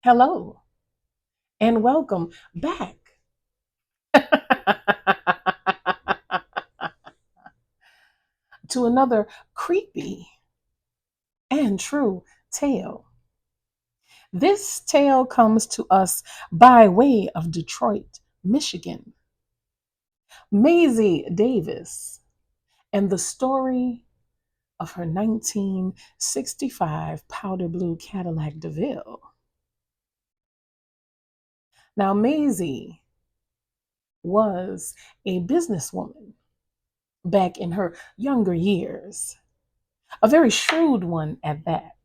Hello and welcome back to another creepy and true tale. This tale comes to us by way of Detroit, Michigan. Maisy Davis and the story of her 1965 powder blue Cadillac DeVille. Now, Maisy was a businesswoman back in her younger years, a very shrewd one at that.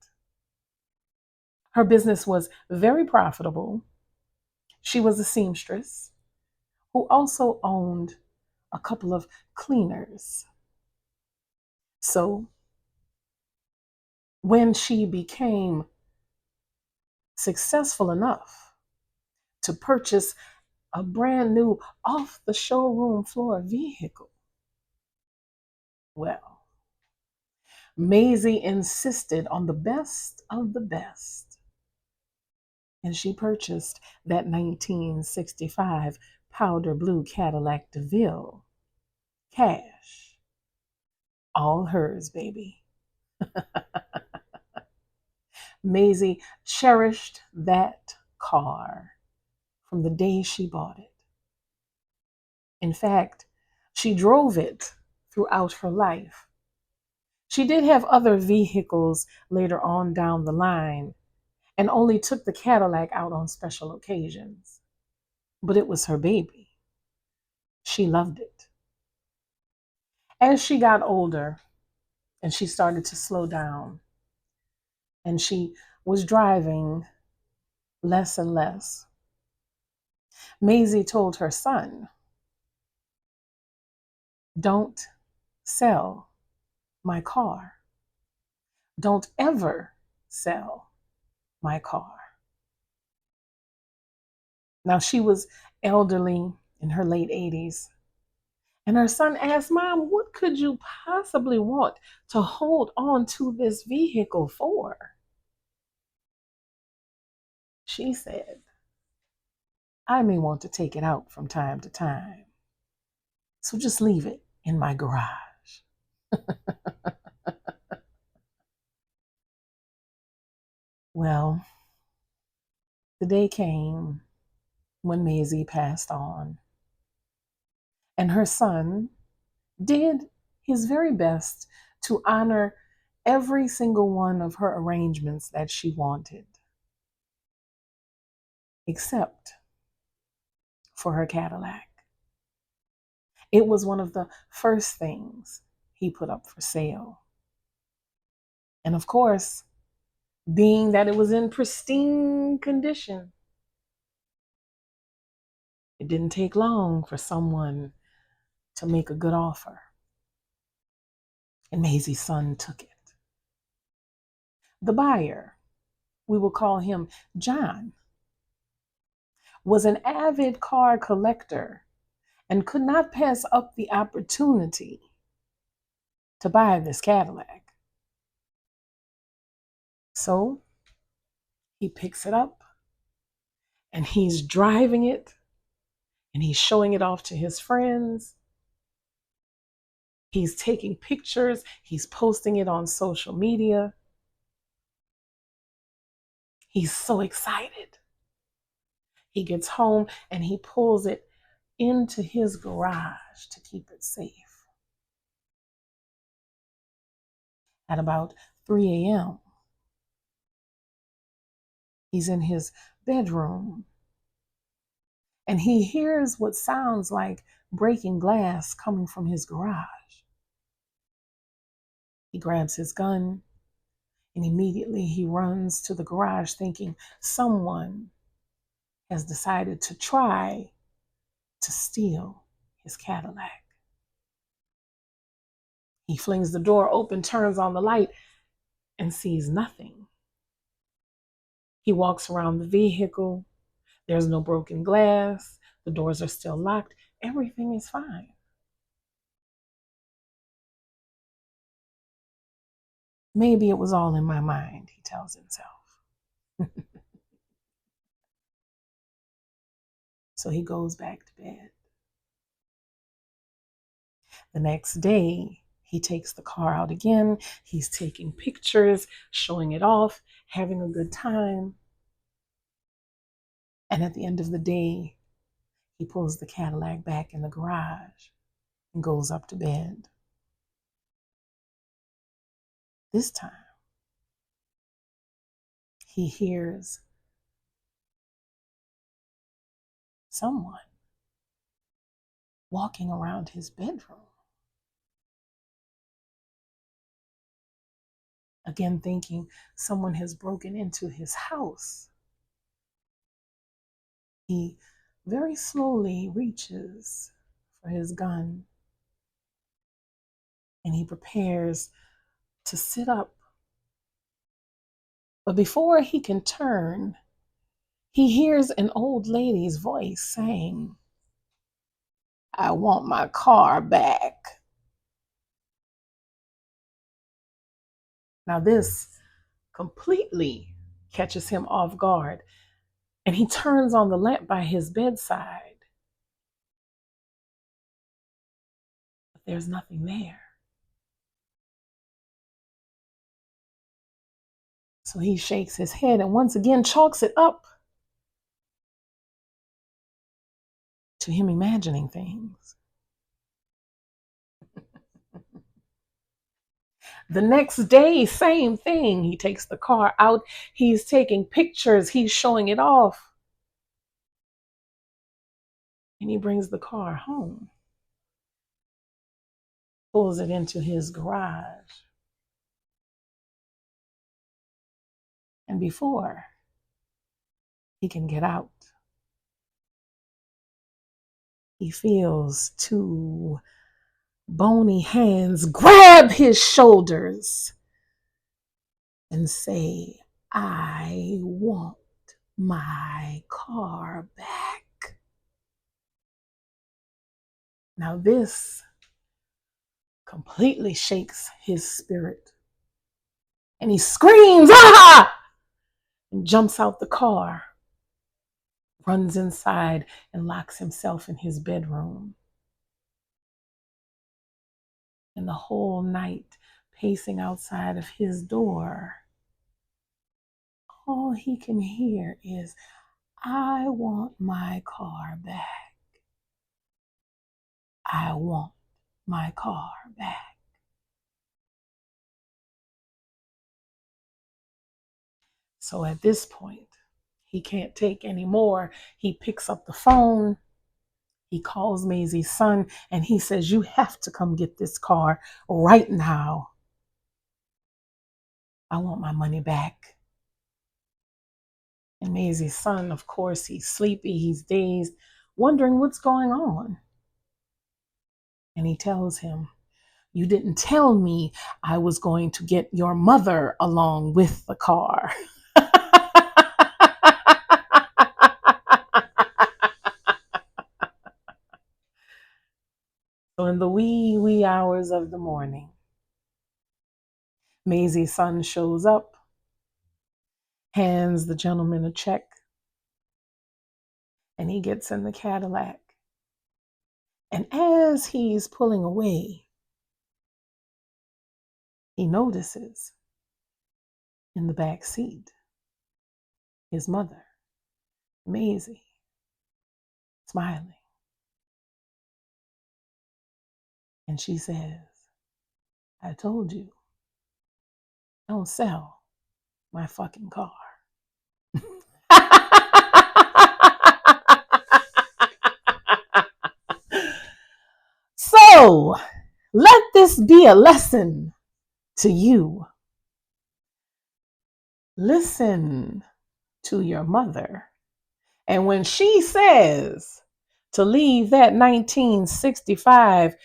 Her business was very profitable. She was a seamstress who also owned a couple of cleaners. So when she became successful enough to purchase a brand new off the showroom floor vehicle, well, Maisie insisted on the best of the best. And she purchased that 1965 powder blue Cadillac DeVille. Cash. All hers, baby. Maisie cherished that car from the day she bought it. In fact, she drove it throughout her life. She did have other vehicles later on down the line and only took the Cadillac out on special occasions. But it was her baby. She loved it. As she got older and she started to slow down and she was driving less and less, Maisie told her son, "Don't sell my car. Don't ever sell my car." Now, she was elderly in her late 80s. And her son asked, "Mom, what could you possibly want to hold on to this vehicle for?" She said, "I may want to take it out from time to time. So just leave it in my garage." Well, the day came when Maisie passed on, and her son did his very best to honor every single one of her arrangements that she wanted, except for her Cadillac. It was one of the first things he put up for sale. And of course, being that it was in pristine condition, it didn't take long for someone to make a good offer. And Maisie's son took it. The buyer, we will call him John, was an avid car collector and could not pass up the opportunity to buy this Cadillac. So he picks it up and he's driving it and he's showing it off to his friends. He's taking pictures, he's posting it on social media. He's so excited. He gets home and he pulls it into his garage to keep it safe. At about 3 a.m., he's in his bedroom and he hears what sounds like breaking glass coming from his garage. He grabs his gun and immediately he runs to the garage thinking someone has decided to try to steal his Cadillac. He flings the door open, turns on the light, and sees nothing. He walks around the vehicle. There's no broken glass. The doors are still locked. Everything is fine. Maybe it was all in my mind, he tells himself. So he goes back to bed. The next day, he takes the car out again. He's taking pictures, showing it off, having a good time. And at the end of the day, he pulls the Cadillac back in the garage and goes up to bed. This time, he hears someone walking around his bedroom. Again, thinking someone has broken into his house. He very slowly reaches for his gun and he prepares to sit up. But before he can turn, he hears an old lady's voice saying, "I want my car back." Now, this completely catches him off guard, and he turns on the lamp by his bedside. But there's nothing there. So he shakes his head and once again chalks it up to him imagining things. The next day, same thing. He takes the car out. He's taking pictures. He's showing it off. And he brings the car home, pulls it into his garage. And before he can get out, he feels two bony hands grab his shoulders and say, "I want my car back." Now this completely shakes his spirit. And he screams, "Ah!" and jumps out the car, runs inside and locks himself in his bedroom. And the whole night, pacing outside of his door, all he can hear is, "I want my car back. I want my car back." So at this point, he can't take any more. He picks up the phone. He calls Maisy's son and he says, "You have to come get this car right now. I want my money back." And Maisy's son, of course, he's sleepy, he's dazed, wondering what's going on. And he tells him, "You didn't tell me I was going to get your mother along with the car." So in the wee hours of the morning, Maisy's son shows up, hands the gentleman a check, and he gets in the Cadillac. And as he's pulling away, he notices in the back seat his mother, Maisy, smiling. And she says, "I told you, don't sell my fucking car." So let this be a lesson to you. Listen to your mother. And when she says to leave that 1965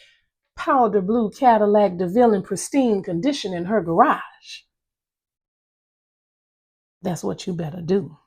powder blue Cadillac DeVille in pristine condition in her garage, that's what you better do.